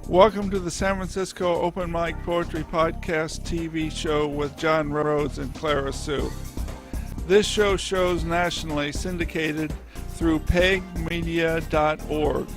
Welcome to the San Francisco Open Mic Poetry Podcast TV show with John Rhodes and Clara Sue. This show shows nationally syndicated through pegmedia.org.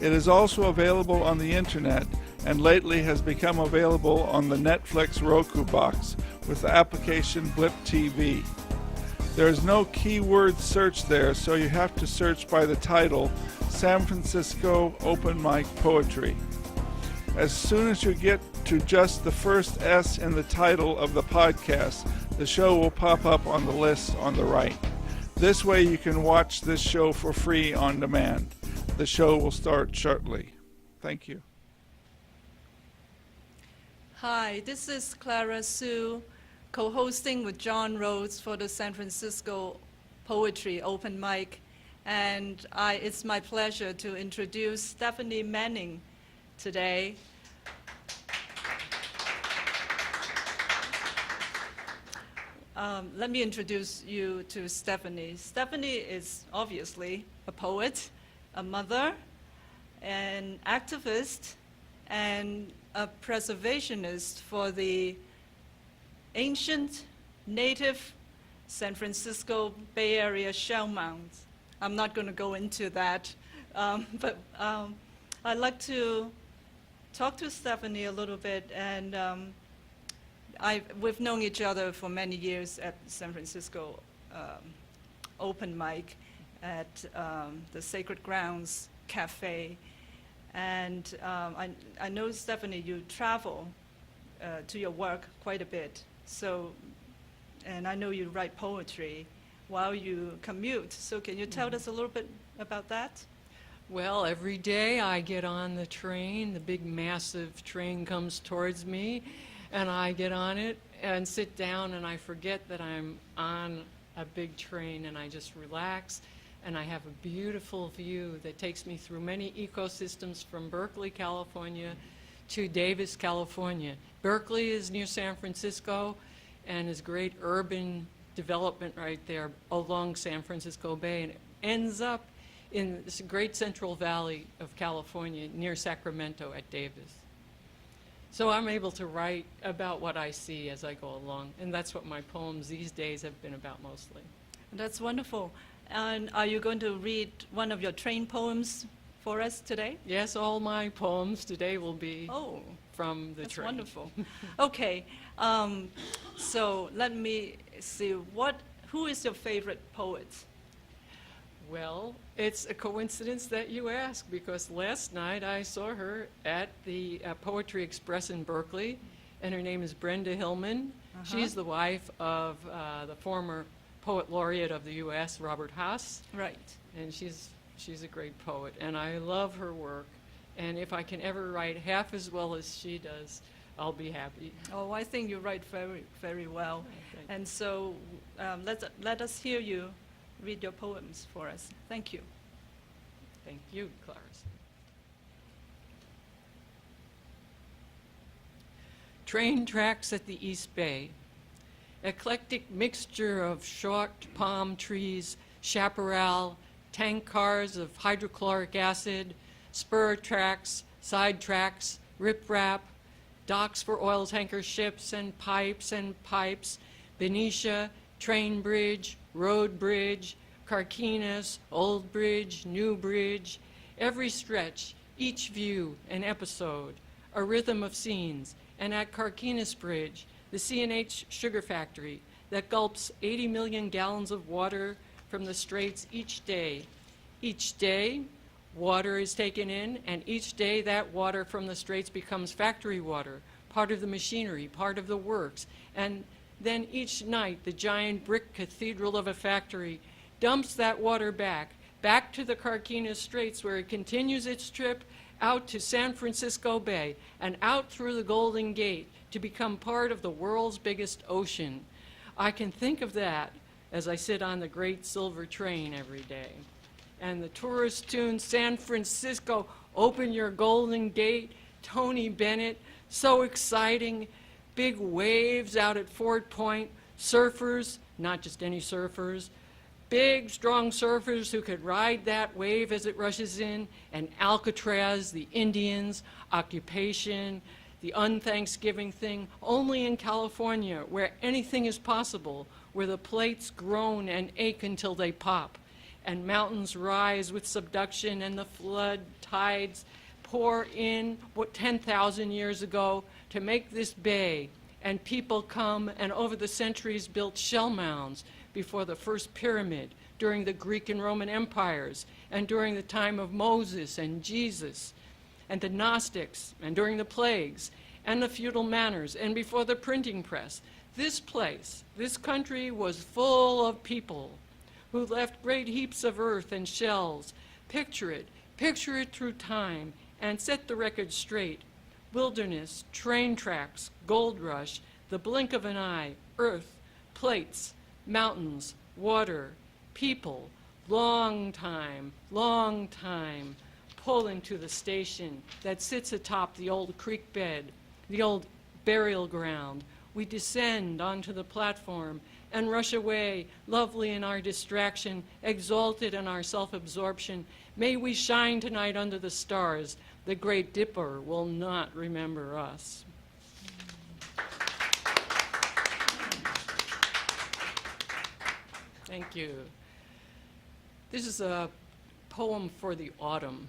It is also available on the internet and lately has become available on the Netflix Roku box with the application Blip TV. There is no keyword search there, so you have to search by the title San Francisco Open Mic Poetry. As soon as you get to just the first S in the title of the podcast, the show will pop up on the list on the right. This way you can watch this show for free on demand. The show will start shortly. Thank you. Hi, this is Clara Sue, co-hosting with John Rhodes for the San Francisco Poetry Open Mic. And it's my pleasure to introduce Stephanie Manning today. Let me introduce you to Stephanie. Stephanie is obviously a poet, a mother, an activist, and a preservationist for the ancient native San Francisco Bay Area shell mounds. I'm not going to go into that, but I'd like to talk to Stephanie a little bit, and we've known each other for many years at San Francisco Open Mic at the Sacred Grounds Cafe. And I know, Stephanie, you travel to your work quite a bit. So, and I know you write poetry while you commute. So can you tell us a little bit about that? Well, every day I get on the train, the big massive train comes towards me, and I get on it and sit down, and I forget that I'm on a big train, and I just relax, and I have a beautiful view that takes me through many ecosystems from Berkeley, California to Davis, California. Berkeley is near San Francisco and is great urban development right there along San Francisco Bay, and it ends up in this great Central Valley of California near Sacramento at Davis. So I'm able to write about what I see as I go along, and that's what my poems these days have been about mostly. That's wonderful. And are you going to read one of your train poems for us today? Yes, all my poems today will be from the that's train. Wonderful. Okay, so let me see, who is your favorite poet? Well, it's a coincidence that you ask, because last night I saw her at the Poetry Express in Berkeley, and her name is Brenda Hillman. She's the wife of the former Poet Laureate of the U.S., Robert Haas. Right. And she's a great poet, and I love her work. And if I can ever write half as well as she does, I'll be happy. Oh, I think you write very, very well. Okay. And so let us hear you read your poems for us. Thank you. Thank you, Clara. Train tracks at the East Bay. Eclectic mixture of short palm trees, chaparral, tank cars of hydrochloric acid, spur tracks, side tracks, riprap, docks for oil tanker ships and pipes, Benicia, train bridge, road bridge, Carquinez, old bridge, new bridge, every stretch, each view, an episode, a rhythm of scenes, and at Carquinez Bridge, the C&H sugar factory that gulps 80 million gallons of water from the straits each day. Each day, water is taken in, and each day that water from the straits becomes factory water, part of the machinery, part of the works, and then each night, the giant brick cathedral of a factory dumps that water back to the Carquinez Straits, where it continues its trip out to San Francisco Bay and out through the Golden Gate to become part of the world's biggest ocean. I can think of that as I sit on the great silver train every day. And the tourist tune, San Francisco, open your Golden Gate, Tony Bennett, so exciting. Big waves out at Fort Point, surfers, not just any surfers, Big, strong surfers who could ride that wave as it rushes in, and Alcatraz, the Indians, occupation, the unthanksgiving thing, only in California, where anything is possible, where the plates groan and ache until they pop, and mountains rise with subduction, and the flood tides pour in 10,000 years ago to make this bay, and people come and over the centuries built shell mounds before the first pyramid, during the Greek and Roman empires, and during the time of Moses and Jesus, and the Gnostics, and during the plagues, and the feudal manners, and before the printing press. This place, this country was full of people who left great heaps of earth and shells. Picture it through time, and set the record straight. Wilderness, train tracks, gold rush, the blink of an eye, earth, plates, mountains, water, people, long time, pull into the station that sits atop the old creek bed, the old burial ground. We descend onto the platform and rush away, lovely in our distraction, exalted in our self-absorption. May we shine tonight under the stars. The Great Dipper will not remember us. Thank you. This is a poem for the autumn.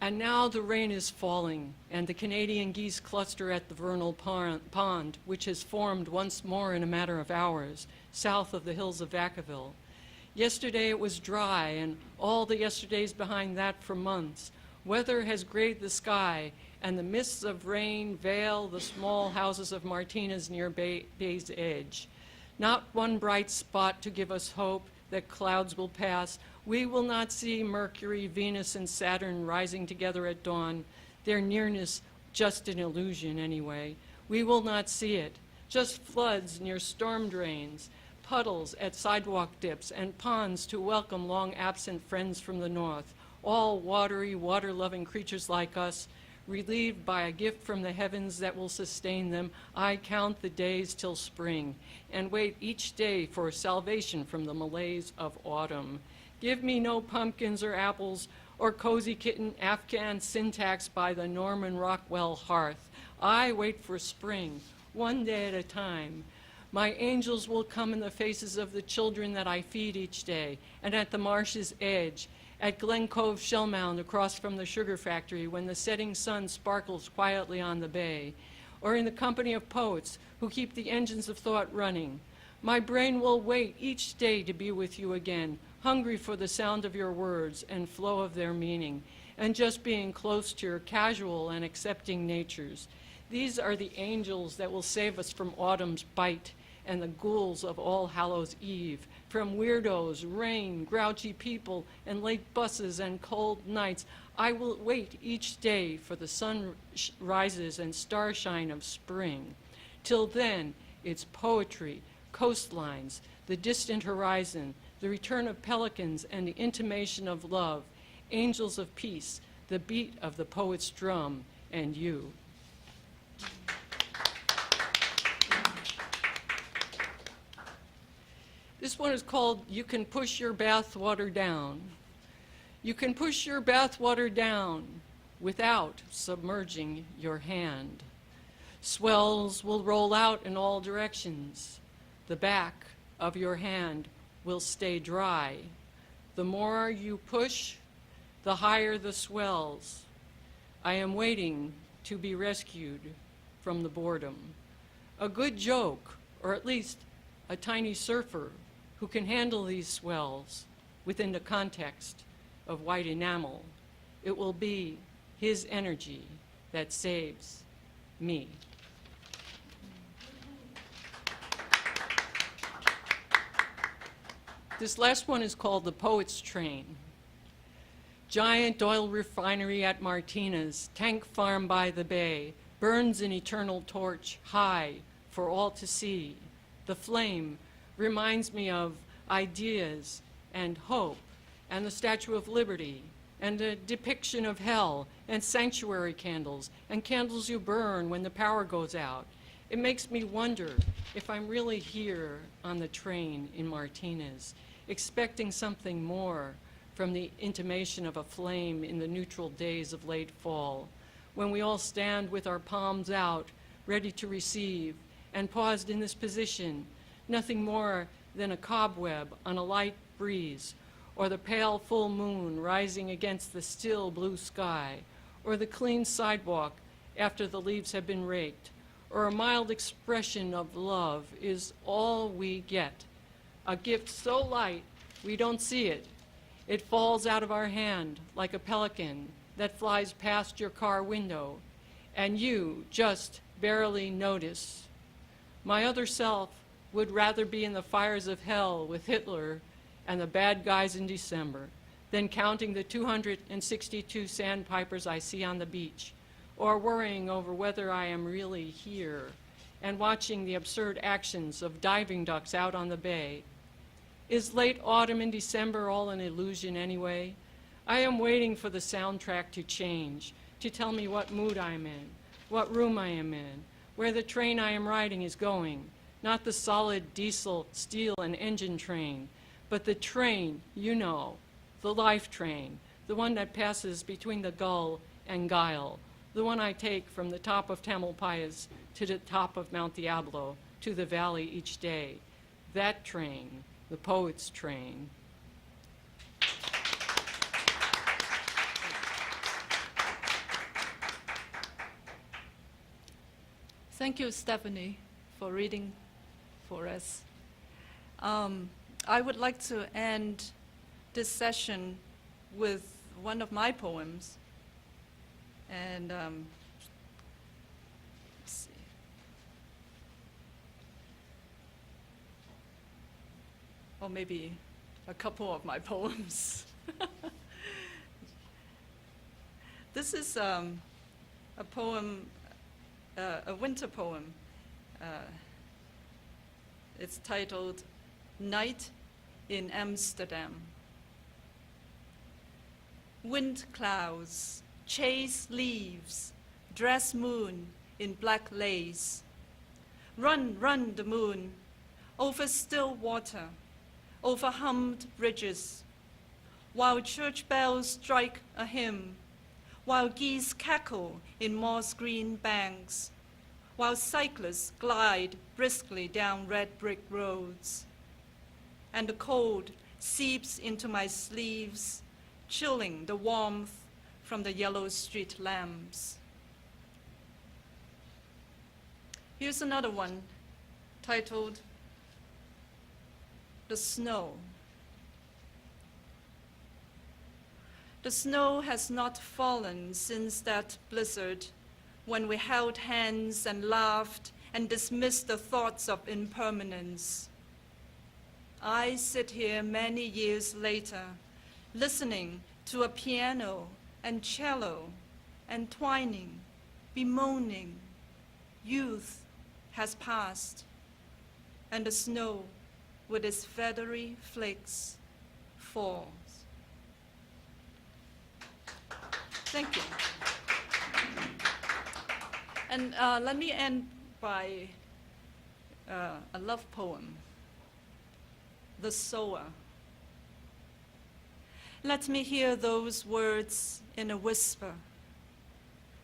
And now the rain is falling, and the Canadian geese cluster at the vernal pond, which has formed once more in a matter of hours, south of the hills of Vacaville. Yesterday it was dry, and all the yesterdays behind that for months. Weather has grayed the sky, and the mists of rain veil the small houses of Martinez near Bay's edge. Not one bright spot to give us hope that clouds will pass. We will not see Mercury, Venus, and Saturn rising together at dawn. Their nearness just an illusion anyway. We will not see it. Just floods near storm drains, puddles at sidewalk dips, and ponds to welcome long-absent friends from the north. All watery, water-loving creatures like us, relieved by a gift from the heavens that will sustain them. I count the days till spring, and wait each day for salvation from the malaise of autumn. Give me no pumpkins or apples or cozy kitten Afghan syntax by the Norman Rockwell hearth. I wait for spring, one day at a time. My angels will come in the faces of the children that I feed each day, and at the marsh's edge, at Glen Cove Shell Mound across from the sugar factory when the setting sun sparkles quietly on the bay, or in the company of poets who keep the engines of thought running. My brain will wait each day to be with you again, hungry for the sound of your words and flow of their meaning, and just being close to your casual and accepting natures. These are the angels that will save us from autumn's bite and the ghouls of All Hallows' Eve, from weirdos, rain, grouchy people, and late buses and cold nights. I will wait each day for the sun rises and starshine of spring. Till then, it's poetry, coastlines, the distant horizon, the return of pelicans, and the intimation of love, angels of peace, the beat of the poet's drum, and you. This one is called You Can Push Your Bathwater Down. You can push your bathwater down without submerging your hand. Swells will roll out in all directions. The back of your hand will stay dry. The more you push, the higher the swells. I am waiting to be rescued from the boredom. A good joke, or at least a tiny surfer who can handle these swells within the context of white enamel. It will be his energy that saves me. This last one is called The Poet's Train. Giant oil refinery at Martinez, tank farm by the bay, burns an eternal torch high for all to see. The flame reminds me of ideas and hope and the Statue of Liberty and a depiction of hell and sanctuary candles and candles you burn when the power goes out. It makes me wonder if I'm really here on the train in Martinez. expecting something more from the intimation of a flame in the neutral days of late fall, when we all stand with our palms out, ready to receive, and paused in this position, nothing more than a cobweb on a light breeze, or the pale full moon rising against the still blue sky, or the clean sidewalk after the leaves have been raked, or a mild expression of love is all we get. A gift so light we don't see it. It falls out of our hand like a pelican that flies past your car window, and you just barely notice. My other self would rather be in the fires of hell with Hitler and the bad guys in December than counting the 262 sandpipers I see on the beach, or worrying over whether I am really here and watching the absurd actions of diving ducks out on the bay. Is late autumn in December all an illusion anyway? I am waiting for the soundtrack to change, to tell me what mood I'm in, what room I am in, where the train I am riding is going, not the solid diesel, steel, and engine train, but the train, you know, the life train, the one that passes between the Gull and Guile, the one I take from the top of Tamalpais to the top of Mount Diablo, to the valley each day. That train, the poet's train. Thank you, Stephanie, for reading for us. I would like to end this session with one of my poems. And let's see. Or maybe a couple of my poems. This is a poem, a winter poem. It's titled Night in Amsterdam. Wind clouds chase leaves, dress moon in black lace. Run, run the moon, over still water, over hummed bridges, while church bells strike a hymn, while geese cackle in moss-green banks, while cyclists glide briskly down red brick roads. And the cold seeps into my sleeves, chilling the warmth from the yellow street lamps. Here's another one titled The Snow. The snow has not fallen since that blizzard when we held hands and laughed and dismissed the thoughts of impermanence. I sit here many years later, listening to a piano and cello and twining, bemoaning. Youth has passed, and the snow with its feathery flakes falls. Thank you. And let me end by a love poem, The Sower. Let me hear those words in a whisper.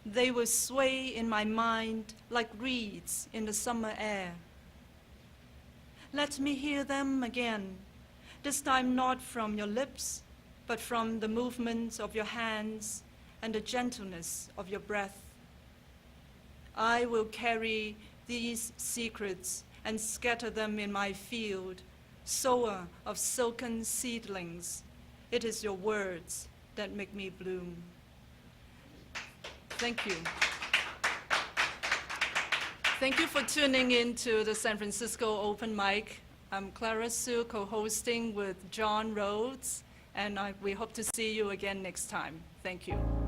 They will sway in my mind like reeds in the summer air. Let me hear them again, this time not from your lips, but from the movements of your hands and the gentleness of your breath. I will carry these secrets and scatter them in my field, sower of silken seedlings. It is your words that make me bloom. Thank you. Thank you for tuning in to the San Francisco Open Mic. I'm Clara Sue, co-hosting with John Rhodes, and we hope to see you again next time. Thank you.